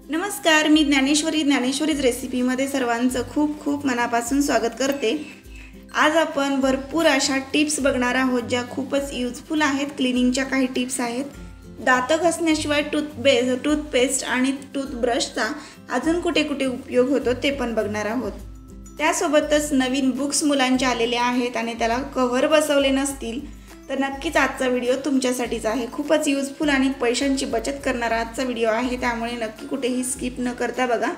नमस्कार, मी ज्ञानेश्वरीज रेसिपीमध्ये सर्वांचं खूप खूप मनापासून स्वागत करते। आज आपण भरपूर अशा टिप्स बघणार आहोत ज्या खूपच यूजफुल आहेत। क्लिनिंगच्या काही टिप्स आहेत। दात घासण्याशिवाय टूथपेस्ट आणि टूथब्रशचा अजून कुठे कुठे उपयोग होतो ते पण बघणार आहोत। त्यासोबतच नवीन बुक्स मुलांचे आलेले आहेत आणि त्याला कव्हर बसवले नसतील तर नक्कीच आजचा व्हिडिओ तुमच्यासाठीच आहे। खूपच यूजफुल आणि पैशांची बचत करणारा आजचा व्हिडिओ आहे, त्यामुळे नक्की कुठेही स्किप न करता बघा,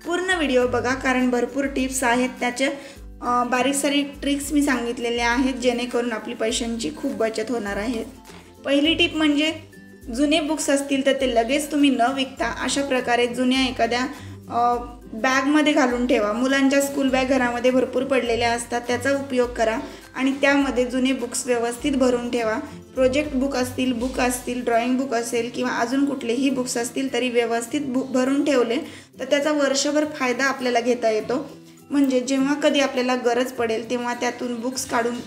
पूर्ण व्हिडिओ बघा, कारण भरपूर टिप्स आहेत। त्याचे बारीक सारीक ट्रिक्स मी सांगितलेले आहेत जेणेकरून आपली पैशांची खूप बचत होणार आहे। पहिली टिप म्हणजे जुने बुक्स असतील तर ते लगेच तुम्ही न विकता अशा प्रकारे जुन्या एखाद्या बॅगमध्ये घालून ठेवा। मुलांच्या स्कूल बॅग घरामध्ये भरपूर पडलेल्या असतात, त्याचा उपयोग करा आणि त्यामध्ये जुने बुक्स व्यवस्थित भरून ठेवा। प्रोजेक्ट बुक असतील, ड्रॉइंग बुक असेल किंवा अजून कुठलेही बुक्स असतील तरी व्यवस्थित भरून ठेवले तर त्याचा वर्षभर फायदा आपल्याला घेता येतो। म्हणजे जेव्हा कधी आपल्याला गरज पडेल तेव्हा त्यातून बुक्स काढून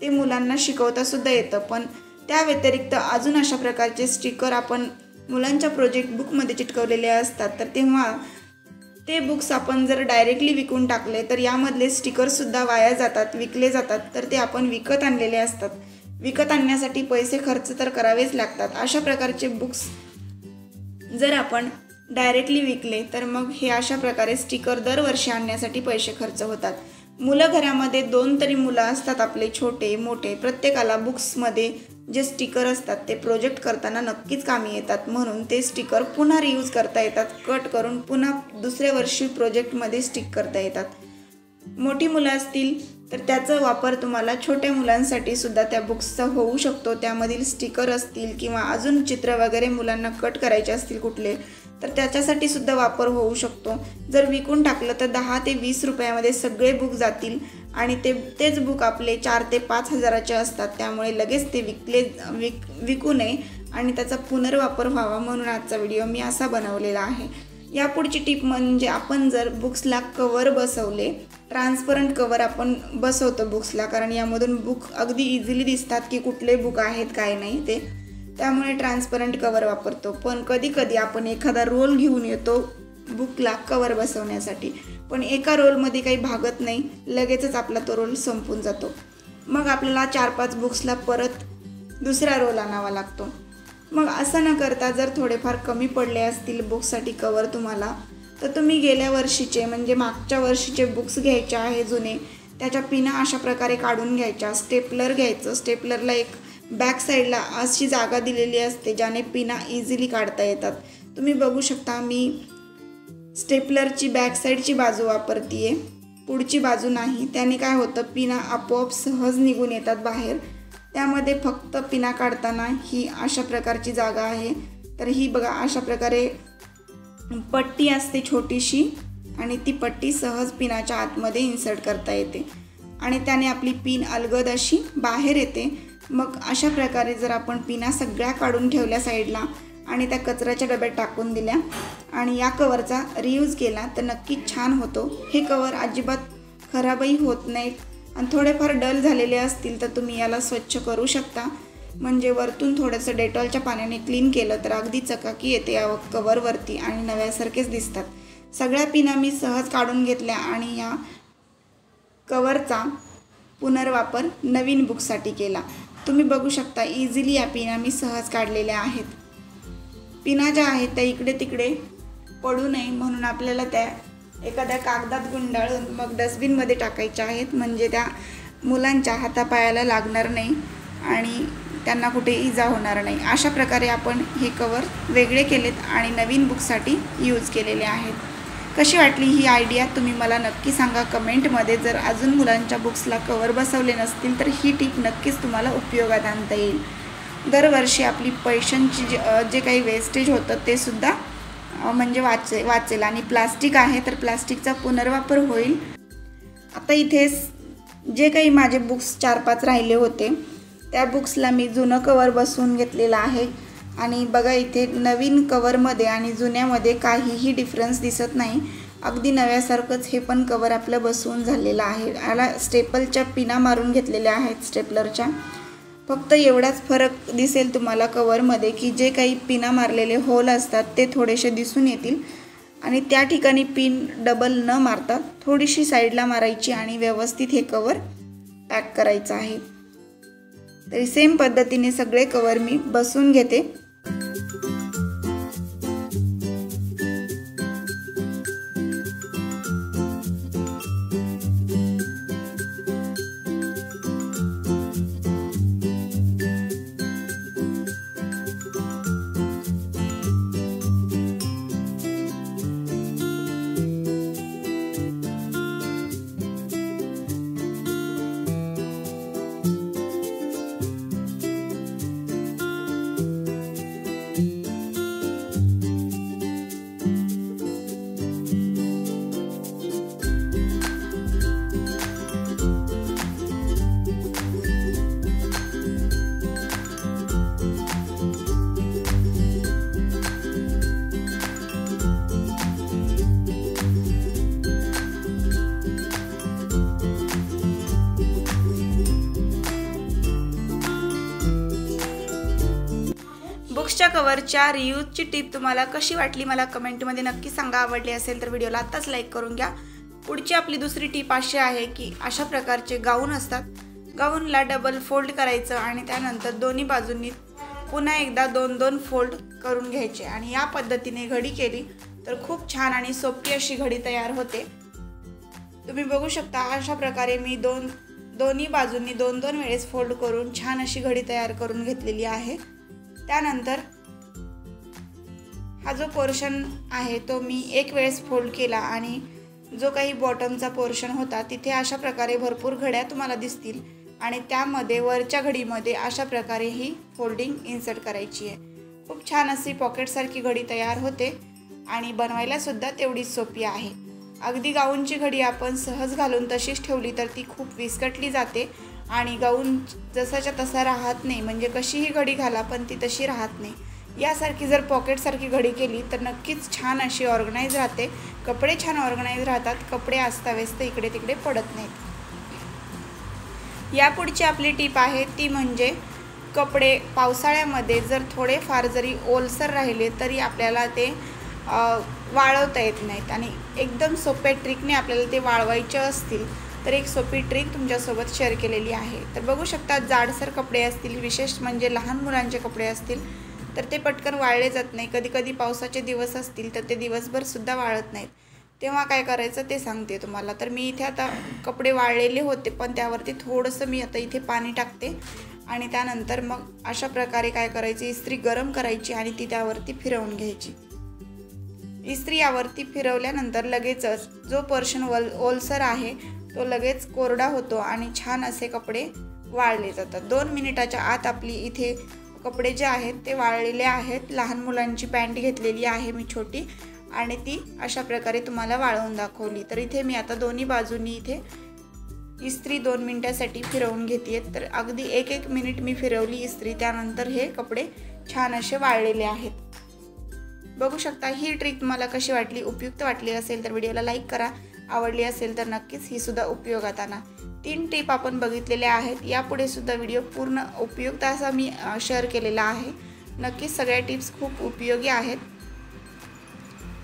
ते मुलांना शिकवता सुद्धा येतं। पण त्या व्यतिरिक्त अजून अशा प्रकारचे स्टिकर आपण मुलांच्या प्रोजेक्ट बुकमध्ये चिटकवलेले असतात, तर तेव्हा ते बुक्स आपण जर डायरेक्टली विकून टाकले तर यामधले स्टिकरसुद्धा वाया जातात, विकले जातात, तर ते आपण विकत आणलेले असतात। विकत आणण्यासाठी पैसे खर्च तर करावेच लागतात। अशा प्रकारचे बुक्स जर आपण डायरेक्टली विकले तर मग हे अशा प्रकारे स्टिकर दरवर्षी आणण्यासाठी पैसे खर्च होतात। मुलं घरामध्ये 2 तरी मुलं असतात आपले, छोटे मोठे, प्रत्येकाला बुक्समध्ये जे स्टिकर असतात ते प्रोजेक्ट करताना नक्कीच कामी येतात। म्हणून ते स्टिकर पुन्हा रियूज करता येतात, कट करून पुन्हा दुसऱ्या वर्षी प्रोजेक्टमध्ये स्टिक करता येतात। मोठी मुलं असतील तर त्याचा वापर तुम्हाला छोट्या मुलांसाठी सुद्धा त्या बुक्सचा होऊ शकतो। त्यामधील स्टिकर असतील किंवा अजून चित्र वगैरे मुलांना कट करायचे असतील कुठले तर त्याच्यासाठी सुद्धा वापर होऊ शकतो। जर विकून टाकलं तर 10 ते 20 रुपयामध्ये सगळे बुक जातील आणि तेच बुक आपले 4 ते 5 हजाराचे असतात, त्यामुळे लगेच ते विकू नये आणि त्याचा पुनर्वापर व्हावा, म्हणून आजचा व्हिडिओ मी असा बनवलेला आहे। यापुढची टिप म्हणजे आपण जर बुक्सला कवर बसवले, ट्रान्सपरंट कवर आपण बसवतो बुक्सला, कारण यामधून बुक अगदी इझिली दिसतात की कुठले बुक आहेत काय नाही ते, त्यामुळे ट्रान्सपरंट कवर वापरतो। पण कधी कधी आपण एखादा रोल घेऊन येतो बुकला कवर बसवण्यासाठी, पण एका रोलमध्ये काही भागत नाही, लगेचच आपला तो रोल संपून जातो। मग आपल्याला 4-5 बुक्सला परत दुसरा रोल आणावा लागतो। मग असं न करता जर थोडेफार कमी पडले असतील बुक्ससाठी कवर तुम्हाला, तर तुम्ही गेल्या वर्षीचे म्हणजे मागच्या वर्षीचे बुक्स घ्यायचे आहे जुने, त्याच्या पिना अशा प्रकारे काढून घ्यायच्या, स्टेपलर घ्यायचं, स्टेपलरला एक बॅक साईडला अशी जागा दिलेली असते ज्याने पिना इझिली काढता येतात। तुम्ही बघू शकता मी स्टेपलरची बॅक साईडची बाजू वापरतीये, पुढची बाजू नाही। त्याने काय होतं, पिना आपोआप सहज निघून येतात बाहेर। त्यामध्ये फक्त पिना काढताना ही अशा प्रकारची जागा आहे, तर ही बघा अशा प्रकारे पट्टी असते छोटीशी आणि ती पट्टी सहज पिनाच्या आतमध्ये इन्सर्ट करता येते आणि त्याने आपली पिन अलगद अशी बाहेर येते। मग अशा प्रकारे जर आपण पिना सगळ्या काढून ठेवल्या साईडला आणि त्या कचऱ्याच्या डब्यात टाकून दिल्या आणि या कवरचा रियूज केला तर नक्कीच छान होतो। हे कवर अजिबात खराबही होत नाहीत आणि थोडेफार डल झालेले असतील तर तुम्ही याला स्वच्छ करू शकता। म्हणजे वरतून थोडंसं डेटॉलच्या पाण्याने क्लीन केलं तर अगदी चकाकी येते या कवरवरती आणि नव्यासारखेच दिसतात। सगळ्या पिना मी सहज काढून घेतल्या आणि या कवरचा पुनर्वापर नवीन बुकसाठी केला। तुम्ही बघू शकता इझिली या पिना मी सहज काढलेल्या आहेत। पिना ज्या आहेत त्या इकडे तिकडे पडू नये म्हणून आपल्याला त्या एखाद्या कागदात गुंडाळून मग डस्टबिनमध्ये टाकायच्या आहेत, म्हणजे त्या मुलांच्या हातापायाला लागणार नाही आणि त्यांना कुठे इजा होणार नाही। अशा प्रकारे आपण हे कवर वेगळे केलेत आणि नवीन बुकसाठी यूज केलेले आहेत। कशी वाटली ही आयडिया तुम्ही मला नक्की सांगा कमेंटमध्ये। जर अजून मुलांच्या बुक्सला कवर बसवले नसतील तर ही टिप नक्कीच तुम्हाला उपयोगात आणता येईल। दरवर्षी आपली पैशांची जे काही वेस्टेज होतं ते सुद्धा म्हणजे वाचेल आणि प्लास्टिक आहे तर प्लास्टिकचा पुनर्वापर होईल। आता इथे जे काही माझे बुक्स 4-5 राहिले होते त्या बुक्सला मी जुनं कवर बसवून घेतलेलं आहे आणि बघा इथे नवीन कवरमध्ये आणि जुन्यामध्ये काहीही डिफरन्स दिसत नाही, अगदी नव्यासारखंच हे पण कवर आपलं बसवून झालेलं आहे। याला स्टेपलच्या पिना मारून घेतलेल्या आहेत स्टेपलरच्या फक्त एवढाच फरक दिसेल तुम्हाला कवरमध्ये की जे काही पिना मारलेले होल असतात ते थोडेसे दिसून येतील आणि त्या ठिकाणी पिन डबल न मारता थोडीशी साईडला मारायची आणि व्यवस्थित हे कवर पॅक करायचं आहे। तरी सेम पद्धतीने सगळे कवर मी बसवून घेते। बुक्सच्या कवरच्या रियूजची टिप तुम्हाला कशी वाटली मला कमेंटमध्ये नक्की सांगा। आवडली असेल तर व्हिडिओला आत्ताच लाईक करून घ्या। पुढची आपली दुसरी टिप अशी आहे की अशा प्रकारचे गाऊन असतात, गाऊनला डबल फोल्ड करायचं आणि त्यानंतर दोन्ही बाजूंनी पुन्हा एकदा 2-2 फोल्ड करून घ्यायचे आणि या पद्धतीने घडी केली तर खूप छान आणि सोपी अशी घडी तयार होते। तुम्ही बघू शकता अशा प्रकारे मी दोन्ही बाजूंनी 2-2 वेळेस फोल्ड करून छान अशी घडी तयार करून घेतलेली आहे। त्यानंतर हा जो पोर्शन आहे तो मी एक वेळेस फोल्ड केला आणि जो काही बॉटमचा पोर्शन होता तिथे अशा प्रकारे भरपूर घड्या तुम्हाला दिसतील आणि त्यामध्ये वरच्या घडीमध्ये अशा प्रकारे ही फोल्डिंग इन्सर्ट करायची आहे। खूप छान अशी पॉकेटसारखी घडी तयार होते आणि बनवायला सुद्धा तेवढीच सोपी आहे। अगदी गाऊनची घडी आपण सहज घालून तशीच ठेवली तर ती खूप विस्कटली जाते आणि गाऊन जसाच्या तसा राहत नाही, म्हणजे कशीही घडी घाला पण ती तशी राहत नाही। यासारखी जर पॉकेटसारखी घडी केली तर नक्कीच छान अशी ऑर्गनाइज राहते, कपडे छान ऑर्गनाइज राहतात, कपडे अस्ताव्यस्त इकडे तिकडे पडत नाहीत। यापुढची आपली टिप आहे ती म्हणजे कपडे पावसाळ्यामध्ये जर थोडेफार जरी ओलसर राहिले तरी आपल्याला ते वाळवता येत नाहीत आणि एकदम सोप्या ट्रिकने आपल्याला ते वाळवायचे असतील तर एक सोपी ट्रिक तुमच्यासोबत शेअर केलेली आहे। तर बघू शकता जाडसर कपडे असतील, विशेष म्हणजे लहान मुलांचे कपडे असतील तर ते पटकन वाळले जात नाही। कधी कधी पावसाचे दिवस असतील तर ते दिवसभर सुद्धा वाळत नाहीत, तेव्हा काय करायचं ते सांगते तुम्हाला। तर मी इथे आता कपडे वाळलेले होते पण त्यावरती थोडंसं मी आता इथे पाणी टाकते आणि त्यानंतर मग अशा प्रकारे काय करायची, इस्त्री गरम करायची आणि ती त्यावरती फिरवून घ्यायची। इस्त्री यावरती फिरवल्यानंतर लगेचच जो पोर्शन ओलसर आहे तो लगेच कोरडा होतो आणि छान असे कपडे वाळले जातात। 2 मिनिटाच्या आत आपली इथे कपडे जे आहेत ते वाळलेले आहेत। लहान मुलांची पॅन्ट घेतलेली आहे मी छोटी आणि ती अशा प्रकारे तुम्हाला वाळवून दाखवली। तर इथे मी आता दोन्ही बाजूंनी इथे इस्त्री 2 मिनिटासाठी फिरवून घेते। तर अगदी 1-1 मिनिट मी फिरवली इस्त्री, त्यानंतर हे कपडे छान असे वाळलेले आहेत। बघू शकता ही ट्रिक तुम्हाला कशी वाटली, उपयुक्त वाटली असेल तर व्हिडिओला लाईक करा, आवडली असेल तर नक्कीच ही सुद्धा उपयोगात आणा। 3 टिप आपण बघितलेल्या आहेत, यापुढे सुद्धा व्हिडिओ पूर्ण उपयुक्त असा मी शेअर केलेला आहे। नक्कीच सगळ्या टिप्स खूप उपयोगी आहेत।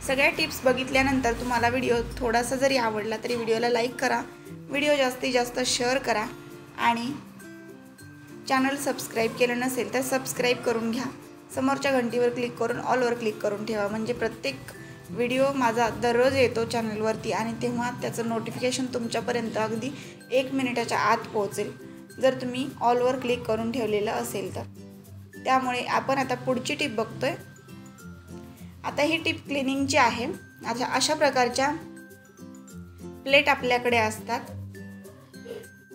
सगळ्या टिप्स बघितल्यानंतर तुम्हाला व्हिडिओ थोडासा जरी आवडला तरी व्हिडिओला लाईक करा, व्हिडिओ जास्तीत जास्त शेअर करा आणि चॅनल सबस्क्राईब केलं नसेल तर सबस्क्राईब करून घ्या। समोरच्या घंटीवर क्लिक करून ऑलवर क्लिक करून ठेवा, म्हणजे प्रत्येक व्हिडिओ माझा दररोज येतो चॅनलवरती आणि तेव्हा त्याचं नोटिफिकेशन तुमच्यापर्यंत अगदी 1 मिनिटाच्या आत पोहोचेल जर तुम्ही ऑलवर क्लिक करून ठेवलेलं असेल तर। त्यामुळे आपण आता पुढची टिप बघतोय। आता ही टिप क्लिनिंगची आहे। अशा प्रकारच्या प्लेट आपल्याकडे असतात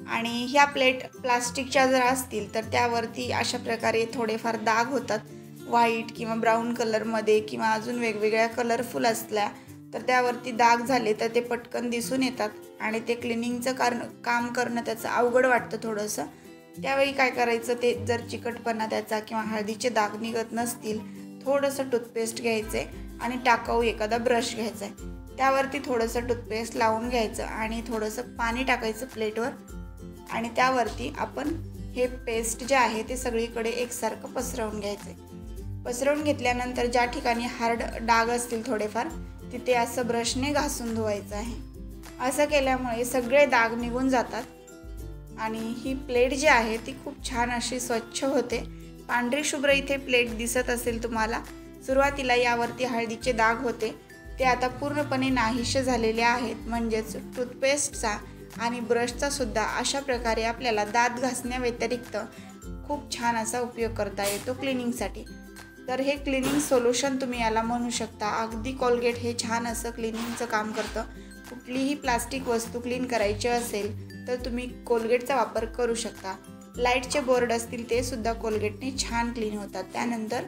आणि ह्या प्लेट प्लास्टिकच्या जर असतील तर त्यावरती अशा प्रकारे थोडेफार डाग होतात, व्हाईट किंवा ब्राऊन कलरमध्ये किंवा अजून वेगवेगळ्या कलरफुल असल्या तर त्यावरती डाग झाले तर ते पटकन दिसून येतात आणि ते क्लिनिंगचं काम करणं त्याचं अवघड वाटतं थोडंसं। त्यावेळी काय करायचं, ते जर चिकटपणा त्याचा किंवा हळदीचे डाग निघत नसतील थोडंसं टूथपेस्ट घ्यायचं आहे आणि टाकाऊ एखादा ब्रश घ्यायचा आहे, त्यावरती थोडंसं टूथपेस्ट लावून घ्यायचं आणि थोडंसं पाणी टाकायचं प्लेटवर आणि त्यावरती आपण हे पेस्ट जे आहे ते सगळीकडे एकसारखं पसरवून घ्यायचं. पसरवून घेतल्यानंतर ज्या ठिकाणी हार्ड डाग असतील थोडेफार तिथे असं ब्रशने घासून धुवायचं आहे. असं केल्यामुळे सगळे डाग निघून जातात आणि ही प्लेट जी आहे ती खूप छान अशी स्वच्छ होते. पांढरी शुभ्र इथे प्लेट दिसत असेल तुम्हाला. सुरुवातीला यावरती हळदीचे डाग होते ते आता पूर्णपणे नाहीसे झालेले आहेत. म्हणजेच टूथपेस्टचा आणि ब्रशचा सुद्धा अशा प्रकारे आपल्याला दात घासण्याव्यतिरिक्त खूप छान असा उपयोग करता येतो क्लिनिंगसाठी. तर हे क्लिनिंग सोल्युशन तुम्ही याला म्हणू शकता. अगदी कोलगेट हे छान असं क्लिनिंगचं काम करतं. कुठलीही प्लास्टिक वस्तू क्लीन करायची असेल तर तुम्ही कोलगेटचा वापर करू शकता. लाईटचे बोर्ड असतील ते सुद्धा कोलगेटने छान क्लीन होतात. त्यानंतर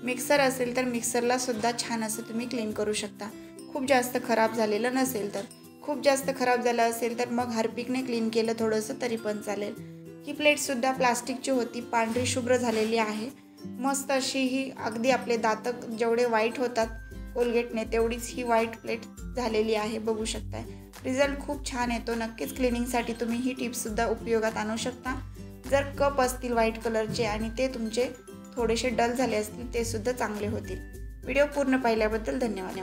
मिक्सर असेल तर मिक्सरला सुद्धा छान असं तुम्ही क्लीन करू शकता. खूप जास्त खराब झालेलं नसेल तर. खूप जास्त खराब झालं असेल तर मग हार्पिकने क्लीन केलं थोडंसं तरी पण चालेल. ही प्लेटसुद्धा प्लास्टिकची होती, पांढरी शुभ्र झालेली आहे. मस्त अशी ही अगदी आपले दात जेवढे वाईट होतात कोलगेटने तेवढीच ही व्हाईट प्लेट झालेली आहे. बघू शकताय रिझल्ट खूप छान येतो. नक्कीच क्लिनिंगसाठी तुम्ही ही टिप्ससुद्धा उपयोगात आणू शकता. जर कप असतील व्हाईट कलरचे आणि ते तुमचे थोडेसे डल झाले असतील ते सुद्धा चांगले होतील. व्हिडिओ पूर्ण पाहिल्याबद्दल धन्यवाद.